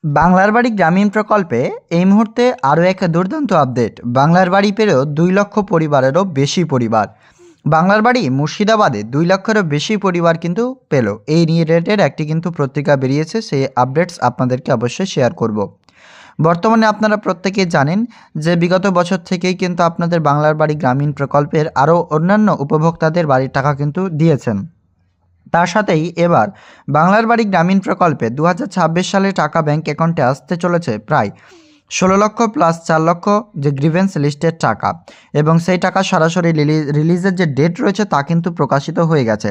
বাংলার বাড়ি গ্রামীণ প্রকল্পে এই মুহূর্তে আরও এক দুর্দান্ত আপডেট। বাংলার বাড়ি পেলেও 2 লক্ষ পরিবারেরও বেশি পরিবার। বাংলার বাড়ি মুর্শিদাবাদে 2 লক্ষেরও বেশি পরিবার কিন্তু পেল। এই রিলেটেড একটি কিন্তু পত্রিকা বেরিয়েছে, সেই আপডেটস আপনাদেরকে অবশ্যই শেয়ার করব। বর্তমানে আপনারা প্রত্যেকেই জানেন যে বিগত বছর থেকেই কিন্তু আপনাদের বাংলার বাড়ি গ্রামীণ প্রকল্পের আরও অন্যান্য উপভোক্তাদের বাড়ির টাকা কিন্তু দিয়েছেন। তার সাথেই এবার বাংলার বাড়ি গ্রামীণ প্রকল্পে 2026 সালে টাকা ব্যাংক অ্যাকাউন্টে আসতে চলেছে প্রায় 16 লক্ষ প্লাস 4 লক্ষ যে গ্রিভেন্স লিস্টের টাকা, এবং সেই টাকা সরাসরি রিলিজের যে ডেট রয়েছে তা কিন্তু প্রকাশিত হয়ে গেছে।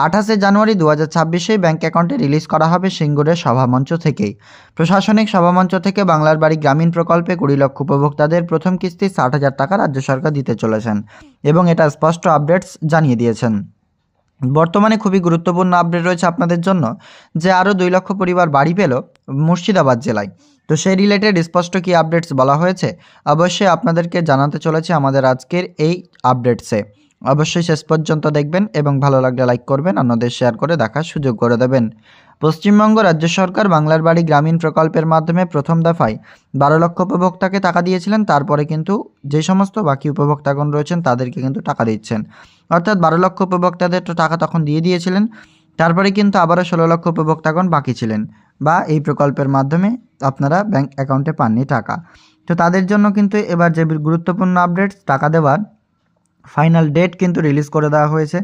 28 জানুয়ারি 2026 ব্যাংক অ্যাকাউন্টে রিলিজ করা হবে সিঙ্গুরের সভামঞ্চ থেকেই। প্রশাসনিক সভামঞ্চ থেকে বাংলার বাড়ি গ্রামীণ প্রকল্পে 20 লক্ষ উপভোক্তাদের প্রথম কিস্তি 60,000 টাকা রাজ্য সরকার দিতে চলেছেন, এবং এটা স্পষ্ট আপডেটস জানিয়ে দিয়েছেন। বর্তমানে খুবই গুরুত্বপূর্ণ আপডেট রয়েছে আপনাদের জন্য যে আরও 2 লক্ষ পরিবার বাড়ি পেল মুর্শিদাবাদ জেলায়। তো সেই রিলেটেড স্পষ্ট কি আপডেটস বলা হয়েছে অবশ্যই আপনাদেরকে জানাতে চলেছে আমাদের আজকের এই আপডেটসে। অবশ্যই শেষ পর্যন্ত দেখবেন এবং ভালো লাগলে লাইক করবেন, অন্যদের শেয়ার করে দেখার সুযোগ করে দেবেন। পশ্চিমবঙ্গ রাজ্য সরকার বাংলার বাড়ি গ্রামীণ প্রকল্পের মাধ্যমে প্রথম দফায় 12 লক্ষ উপভোক্তাকে টাকা দিয়েছিলেন। তারপরে কিন্তু যে সমস্ত বাকি উপভোক্তাগণ রয়েছেন তাদেরকে কিন্তু টাকা দিচ্ছেন। অর্থাৎ 12 লক্ষ উপভোক্তাদের তো টাকা তখন দিয়ে দিয়েছিলেন, তারপরে কিন্তু আবারও 16 লক্ষ উপভোক্তাগণ বাকি ছিলেন বা এই প্রকল্পের মাধ্যমে আপনারা ব্যাংক অ্যাকাউন্টে পাননি টাকা। তো তাদের জন্য কিন্তু এবার যে গুরুত্বপূর্ণ আপডেটস, টাকা দেওয়ার ফাইনাল ডেট কিন্তু রিলিজ করে দেওয়া হয়েছে।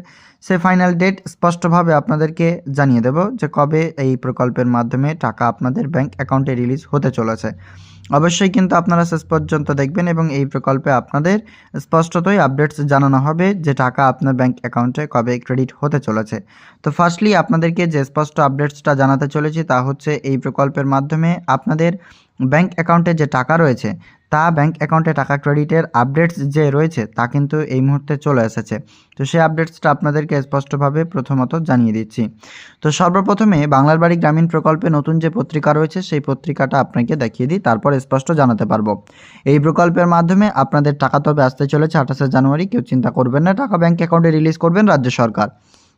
সে ফাইনাল ডেট স্পষ্টভাবে আপনাদেরকে জানিয়ে দেব যে কবে এই প্রকল্পের মাধ্যমে টাকা আপনাদের ব্যাংক অ্যাকাউন্টে রিলিজ হতে চলেছে। অবশ্যই কিন্তু আপনারা শেষ পর্যন্ত দেখবেন এবং এই প্রকল্পে আপনাদের স্পষ্টতই আপডেটস জানানো হবে যে টাকা আপনার ব্যাংক অ্যাকাউন্টে কবে ক্রেডিট হতে চলেছে। তো ফার্স্টলি আপনাদেরকে যে স্পষ্ট আপডেটসটা জানাতে চলেছি তা হচ্ছে এই প্রকল্পের মাধ্যমে আপনাদের ব্যাংক অ্যাকাউন্টে যে টাকা রয়েছে তা ব্যাংক অ্যাকাউন্টে টাকা ক্রেডিটের আপডেটস যে রয়েছে তা কিন্তু এই মুহূর্তে চলে এসেছে। তো সেই আপডেটসটা আপনাদেরকে স্পষ্টভাবে প্রথমত জানিয়ে দিচ্ছি। তো সর্বপ্রথমে বাংলার বাড়ি গ্রামীণ প্রকল্পে নতুন যে পত্রিকা রয়েছে সেই পত্রিকাটা আপনাকে দেখিয়ে দিই, তারপর স্পষ্ট জানাতে পারবো। এই প্রকল্পের মাধ্যমে আপনাদের টাকা তবে আসতে চলেছে 28 জানুয়ারি। কেউ চিন্তা করবেন না, টাকা ব্যাংক অ্যাকাউন্টে রিলিজ করবেন রাজ্য সরকার।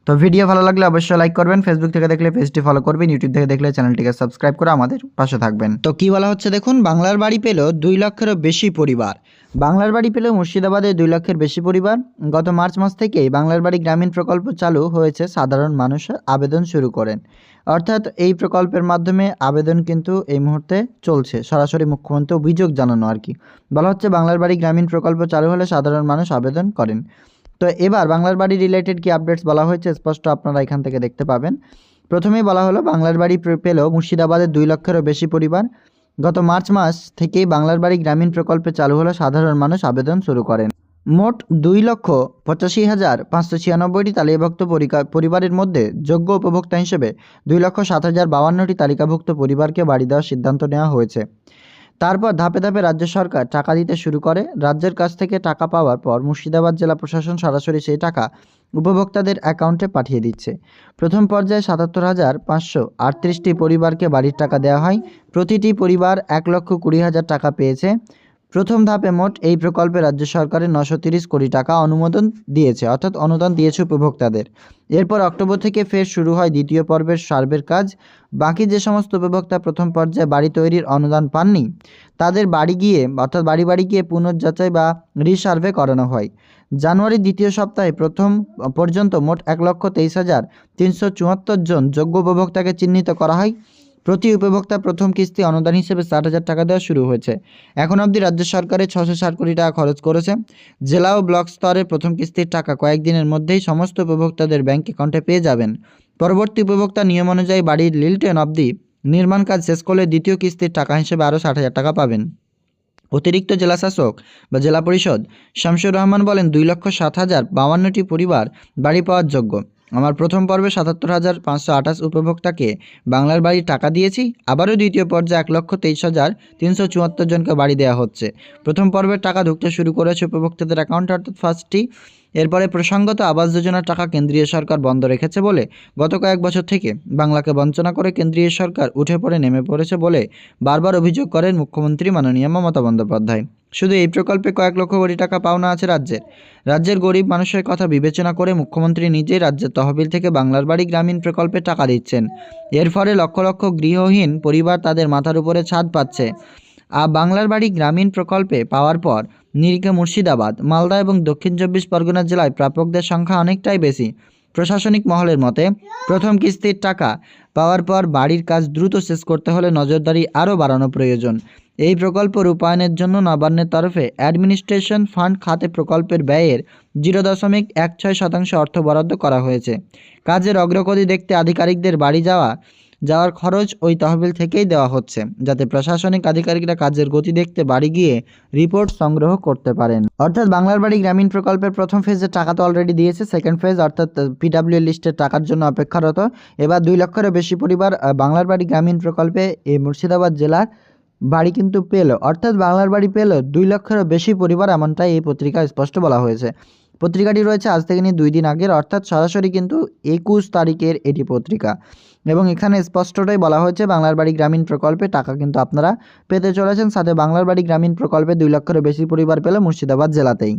তো ভিডিও ভালো লাগলে অবশ্যই লাইক করবেন, ফেসবুক থেকে দেখলে পেজটি ফলো করবেন, ইউটিউব থেকে দেখলে চ্যানেলটিকে সাবস্ক্রাইব করে আমাদের পাশে থাকবেন। তো কি বলা হচ্ছে দেখুন, বাংলার বাড়ি পেল 2 লক্ষেরও বেশি পরিবার। বাংলার বাড়ি পেল মুর্শিদাবাদে 2 লক্ষের বেশি পরিবার। গত মার্চ মাস থেকেই বাংলার বাড়ি গ্রামীণ প্রকল্প চালু হয়েছে, সাধারণ মানুষ আবেদন শুরু করেন। অর্থাৎ এই প্রকল্পের মাধ্যমে আবেদন কিন্তু এই মুহূর্তে চলছে, সরাসরি মুখ্যমন্ত্রী অভিযোগ জানানো আর কি। বলা হচ্ছে বাংলার বাড়ি গ্রামীণ প্রকল্প চালু হলে সাধারণ মানুষ আবেদন করেন। তো এবার বাংলার বাড়ি রিলেটেড কি আপডেটস বলা হয়েছে স্পষ্ট আপনারা এখান থেকে দেখতে পাবেন। প্রথমেই বলা হলো বাংলার বাড়ি পেল মুর্শিদাবাদের 2 লক্ষেরও বেশি পরিবার। গত মার্চ মাস থেকেই বাংলার বাড়ি গ্রামীণ প্রকল্পে চালু হলো, সাধারণ মানুষ আবেদন শুরু করেন। মোট 2,85,596টি তালিকাভুক্ত পরিবারের মধ্যে যোগ্য উপভোক্তা হিসেবে 2,07,052টি তালিকাভুক্ত পরিবারকে বাড়ি দেওয়ার সিদ্ধান্ত নেওয়া হয়েছে। তারপর ধাপে ধাপে রাজ্য সরকার টাকা দিতে শুরু করে। রাজ্যের কাছ থেকে টাকা পাওয়ার পর মুর্শিদাবাদ জেলা প্রশাসন সরাসরি সেই টাকা উপভোক্তাদের অ্যাকাউন্টে পাঠিয়ে দিচ্ছে। প্রথম পর্যায়ে 77,538টি পরিবারকে বাড়ির টাকা দেওয়া হয়। প্রতিটি পরিবার 1,20,000 টাকা পেয়েছে। প্রথম ধাপে মোট এই প্রকল্পে রাজ্য সরকারের 930 কোটি টাকা অনুমোদন দিয়েছে, অর্থাৎ অনুদান দিয়েছে উপভোক্তাদের। এরপর অক্টোবর থেকে ফের শুরু হয় দ্বিতীয় পর্বের সার্ভের কাজ। বাকি যে সমস্ত উপভোক্তা প্রথম পর্যায়ে বাড়ি তৈরির অনুদান পাননি তাদের বাড়ি গিয়ে অর্থাৎ বাড়ি বাড়ি গিয়ে পুনর্যাচাই বা রিসার্ভে করানো হয়। জানুয়ারির দ্বিতীয় সপ্তাহে প্রথম পর্যন্ত মোট 1,23,374 জন যোগ্য উপভোক্তাকে চিহ্নিত করা হয়। প্রতি উপভোক্তা প্রথম কিস্তি অনুদান হিসেবে 60,000 টাকা দেওয়া শুরু হয়েছে। এখন অবধি রাজ্য সরকারের 660 কোটি টাকা খরচ করেছে। জেলা ও ব্লক স্তরে প্রথম কিস্তির টাকা কয়েকদিনের মধ্যেই সমস্ত উপভোক্তাদের ব্যাংক অ্যাকাউন্টে পেয়ে যাবেন। পরবর্তী উপভোক্তা নিয়ম অনুযায়ী বাড়ির লিল্টেন অবধি নির্মাণ কাজ শেষ করলে দ্বিতীয় কিস্তির টাকা হিসেবে আরও 60,000 টাকা পাবেন। অতিরিক্ত জেলাশাসক বা জেলা পরিষদ শামসুর রহমান বলেন, 2,07,052টি পরিবার বাড়ি পাওয়ার যোগ্য। আমার প্রথম পর্বে 77,528 উপভোক্তাকে বাংলার বাড়ির টাকা দিয়েছি। আবারও দ্বিতীয় পর্যায়ে 1,23,374 জনকে বাড়ি দেওয়া হচ্ছে। প্রথম পর্বের টাকা ঢুকতে শুরু করেছে উপভোক্তাদের অ্যাকাউন্টে, অর্থাৎ ফার্স্টটি। এরপরে প্রসঙ্গত আবাস যোজনার টাকা কেন্দ্রীয় সরকার বন্ধ রেখেছে বলে গত কয়েক বছর থেকে বাংলাকে বঞ্চনা করে কেন্দ্রীয় সরকার উঠে পড়ে নেমে পড়েছে বলে বারবার অভিযোগ করেন মুখ্যমন্ত্রী মাননীয় মমতা বন্দ্যোপাধ্যায়। শুধু এই প্রকল্পে কয়েক লক্ষ কোটি টাকা পাওনা আছে রাজ্যের গরিব মানুষের কথা বিবেচনা করে মুখ্যমন্ত্রী নিজেই রাজ্যের তহবিল থেকে বাংলার বাড়ি গ্রামীণ প্রকল্পে টাকা দিচ্ছেন। এর ফলে লক্ষ লক্ষ গৃহহীন পরিবার তাদের মাথার উপরে ছাদ পাচ্ছে। বাংলার বাড়ি গ্রামীণ প্রকল্পে পাওয়ার পর নিরিখে মুর্শিদাবাদ, মালদা এবং দক্ষিণ 24 পরগনা জেলায় প্রাপকদের সংখ্যা অনেকটাই বেশি। প্রশাসনিক মহলের মতে প্রথম কিস্তির টাকা পাওয়ার পর বাড়ির কাজ দ্রুত শেষ করতে হলে নজরদারি আরও বাড়ানো প্রয়োজন। এই প্রকল্প রূপায়ণের জন্য নবান্নের তরফে অ্যাডমিনিস্ট্রেশন ফান্ড খাতে প্রকল্পের ব্যয়ের 0.16% অর্থ বরাদ্দ করা হয়েছে। কাজের অগ্রগতি দেখতে আধিকারিকদের বাড়ি যাওয়ার খরচ ওই তহবিল থেকেই দেওয়া হচ্ছে, যাতে প্রশাসনিক আধিকারিকরা কাজের গতি দেখতে বাড়ি গিয়ে রিপোর্ট সংগ্রহ করতে পারেন। অর্থাৎ বাংলার বাড়ি গ্রামীণ প্রকল্পের প্রথম ফেজের টাকা তো অলরেডি দিয়েছে, সেকেন্ড ফেজ অর্থাৎ পিডাব্লিউ লিস্টের টাকার জন্য অপেক্ষারত। এবার 2 লক্ষেরও বেশি পরিবার বাংলার বাড়ি গ্রামীণ প্রকল্পে এই মুর্শিদাবাদ জেলার বাড়ি কিন্তু পেল, অর্থাৎ বাংলার বাড়ি পেল 2 লক্ষেরও বেশি পরিবার, এমনটাই এই পত্রিকায় স্পষ্ট বলা হয়েছে। পত্রিকাটি রয়েছে আজ থেকে নিয়ে 2 দিন আগের, অর্থাৎ সরাসরি কিন্তু 21 তারিখের এটি পত্রিকা, এবং এখানে স্পষ্টটাই বলা হয়েছে বাংলার বাড়ি গ্রামীণ প্রকল্পে টাকা কিন্তু আপনারা পেতে চলেছেন। সাথে বাংলার বাড়ি গ্রামীণ প্রকল্পে 2 লক্ষেরও বেশি পরিবার পেল মুর্শিদাবাদ জেলাতেই।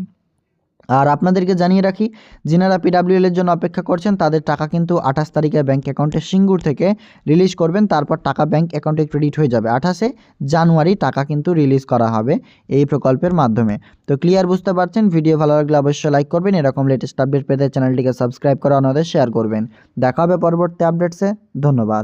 আর আপনাদেরকে জানিয়ে রাখি, যিনারা পিডাব্লিউএল এর জন্য অপেক্ষা করছেন তাদের টাকা কিন্তু 28 তারিখে ব্যাঙ্ক অ্যাকাউন্টে সিঙ্গুর থেকে রিলিজ করবেন, তারপর টাকা ব্যাঙ্ক অ্যাকাউন্টে ক্রেডিট হয়ে যাবে। 28 জানুয়ারি টাকা কিন্তু রিলিজ করা হবে এই প্রকল্পের মাধ্যমে। তো ক্লিয়ার বুঝতে পারছেন। ভিডিও ভালো লাগলে অবশ্যই লাইক করবেন, এরকম লেটেস্ট আপডেট পেতে চ্যানেলটিকে সাবস্ক্রাইব করে অন্যদের শেয়ার করবেন। দেখা হবে পরবর্তী আপডেটসে। ধন্যবাদ।